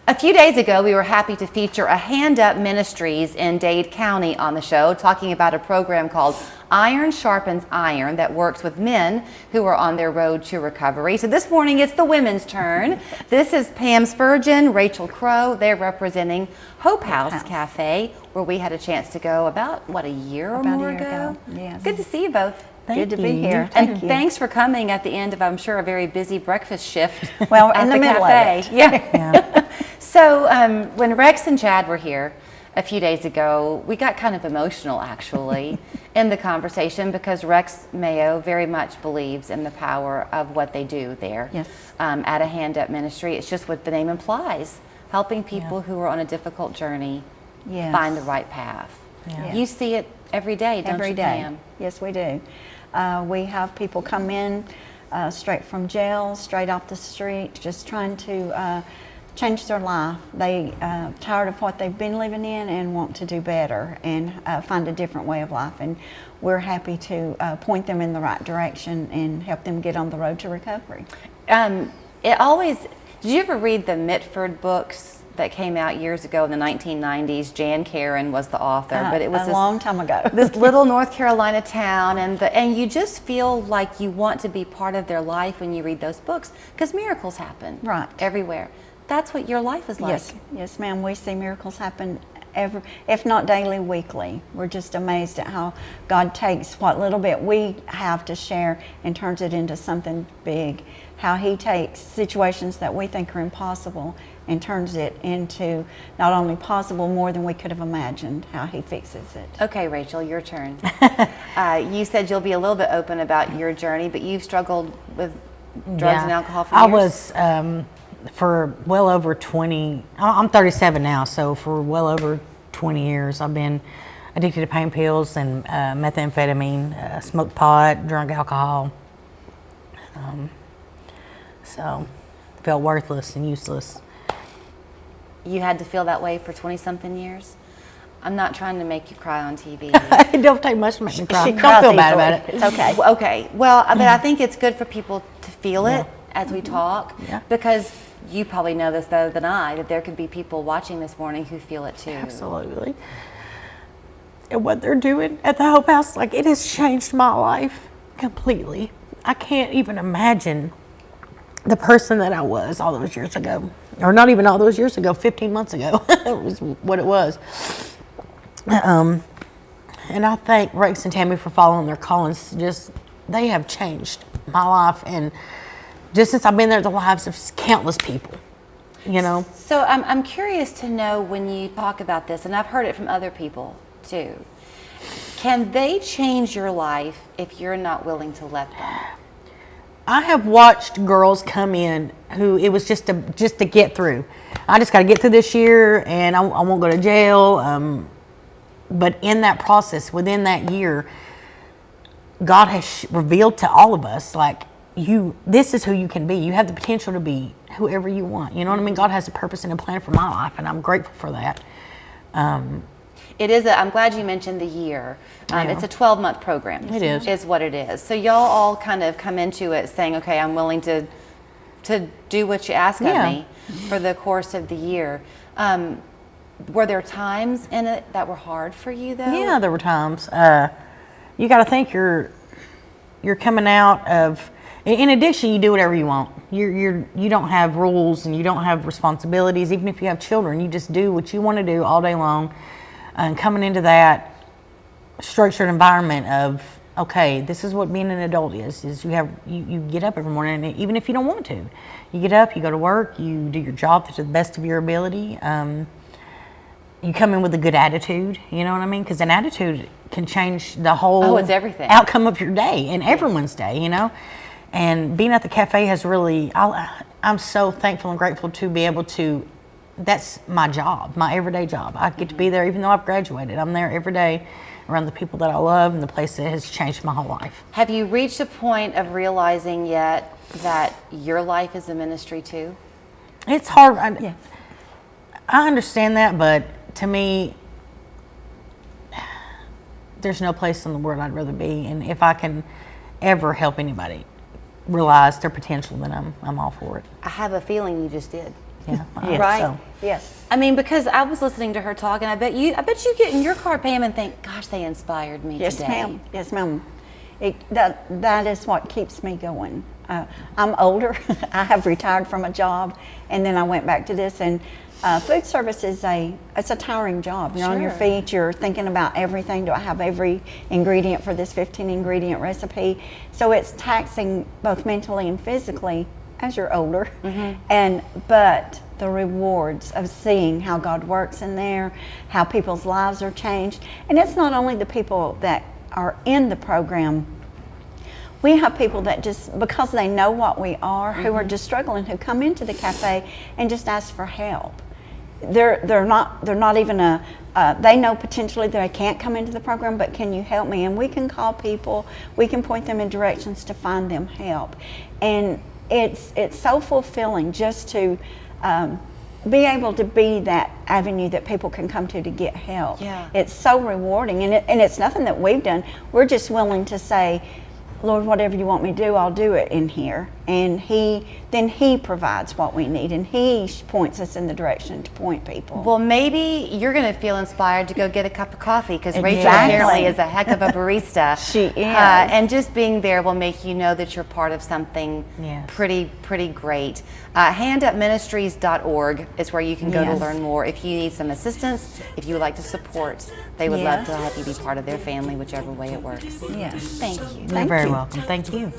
A few days ago, we were happy to feature A Hand Up Ministries in Dade County on the show, talking about a program called Iron Sharpens Iron that works with men who are on their road to recovery. So this morning, it's the women's turn. This is Pam Spurgeon, Rachel Crow. They're representing Hope House Cafe, where we had a chance to go about, a year or more ago? Yes. Good to see you both. Good to be here. And thanks for coming at the end of, I'm sure, a very busy breakfast shift. Well, at in the middle cafe. of it. Yeah. So when Rex and Chad were here a few days ago, we got kind of emotional, actually, in the conversation, because Rex Mayo very much believes in the power of what they do there. Yes. At A Hand Up Ministry. It's just what the name implies, helping people who are on a difficult journey find the right path. Yeah. You see it every day, don't Every you, day. Pam? Yes, we do. We have people come in straight from jail, straight off the street, just trying to change their life. They tired of what they've been living in and want to do better and find a different way of life. And we're happy to point them in the right direction and help them get on the road to recovery. Did you ever read the Mitford books that came out years ago in the 1990s? Jan Karen was the author, but it was a long time ago. This little North Carolina town, and you just feel like you want to be part of their life when you read those books, because miracles happen everywhere. That's what your life is like. Yes, ma'am. We see miracles happen if not daily, weekly. We're just amazed at how God takes what little bit we have to share and turns it into something big. How He takes situations that we think are impossible and turns it into not only possible, more than we could have imagined, how He fixes it. Okay, Rachel, your turn. You said you'll be a little bit open about your journey, but you've struggled with drugs and alcohol for years? I was, for well over 20, I'm 37 now, so for well over 20 years, I've been addicted to pain pills and methamphetamine, smoked pot, drunk alcohol. So felt worthless and useless. You had to feel that way for 20-something years? I'm not trying to make you cry on TV. It don't take much to make me cry. She Don't cries feel bad easily. about it. It's okay. Okay. Well, but I think it's good for people to feel it as we talk, because you probably know this better than I, that there could be people watching this morning who feel it too. Absolutely. And what they're doing at the Hope House, it has changed my life completely. I can't even imagine the person that I was all those years ago. Or not even all those years ago, 15 months ago. It was what it was. And I thank Rex and Tammy for following their callings. They have changed my life, and just since I've been there, the lives of countless people, So I'm curious to know, when you talk about this, and I've heard it from other people too, can they change your life if you're not willing to let them? I have watched girls come in who it was just to get through. I just got to get through this year, and I won't go to jail. But in that process, within that year, God has revealed to all of us, this is who you can be. You have the potential to be whoever you want. You know what I mean? God has a purpose and a plan for my life, and I'm grateful for that. It is. I'm glad you mentioned the year. It's a 12-month program. It is what it is. So y'all all kind of come into it saying, "Okay, I'm willing to do what you ask of me for the course of the year." Were there times in it that were hard for you, though? Yeah, there were times. You got to think you're coming out of. In addiction, you do whatever you want. You don't have rules and you don't have responsibilities. Even if you have children, you just do what you want to do all day long. And coming into that structured environment of, okay, this is what being an adult is you get up every morning, and even if you don't want to, you get up, you go to work, you do your job to the best of your ability. You come in with a good attitude, you know what I mean? Because an attitude can change the whole it's everything. Outcome of your day and everyone's day, And being at the cafe has really, I'm so thankful and grateful to be able to, that's my job, my everyday job. I get to be there even though I've graduated. I'm there every day around the people that I love and the place that has changed my whole life. Have you reached a point of realizing yet that your life is a ministry too? It's hard. I understand that, but to me, there's no place in the world I'd rather be. And if I can ever help anybody realize their potential, then I'm all for it. I have a feeling you just did. Yeah. Right? So, Yes. I mean, because I was listening to her talk, and I bet you get in your car, Pam, and think, "Gosh, they inspired me Yes, today." ma'am. Yes, ma'am. That is what keeps me going. I'm older. I have retired from a job, and then I went back to this. And food service is it's a tiring job. You're on your Sure. feet. You're thinking about everything. Do I have every ingredient for this 15 ingredient recipe? So it's taxing both mentally and physically as you're older. But the rewards of seeing how God works in there, how people's lives are changed, and it's not only the people that are in the program. We have people that just, because they know what we are, who are just struggling, who come into the cafe and just ask for help. They're not even they know potentially that they can't come into the program, but can you help me? And we can call people, we can point them in directions to find them help. And it's so fulfilling just to be able to be that avenue that people can come to get help. Yeah. It's so rewarding, and it's nothing that we've done. We're just willing to say, Lord, whatever you want me to do, I'll do it in here. And then he provides what we need, and he points us in the direction to point people. Well, maybe you're going to feel inspired to go get a cup of coffee, because Rachel Exactly. apparently is a heck of a barista. She is. And just being there will make you know that you're part of something Yes. pretty great. Handupministries.org is where you can go to Yes. learn more. If you need some assistance, if you would like to support, they would love Yes. to have you be part of their family, whichever way it works. Yes. Thank you. You're Thank very you. welcome. Thank you.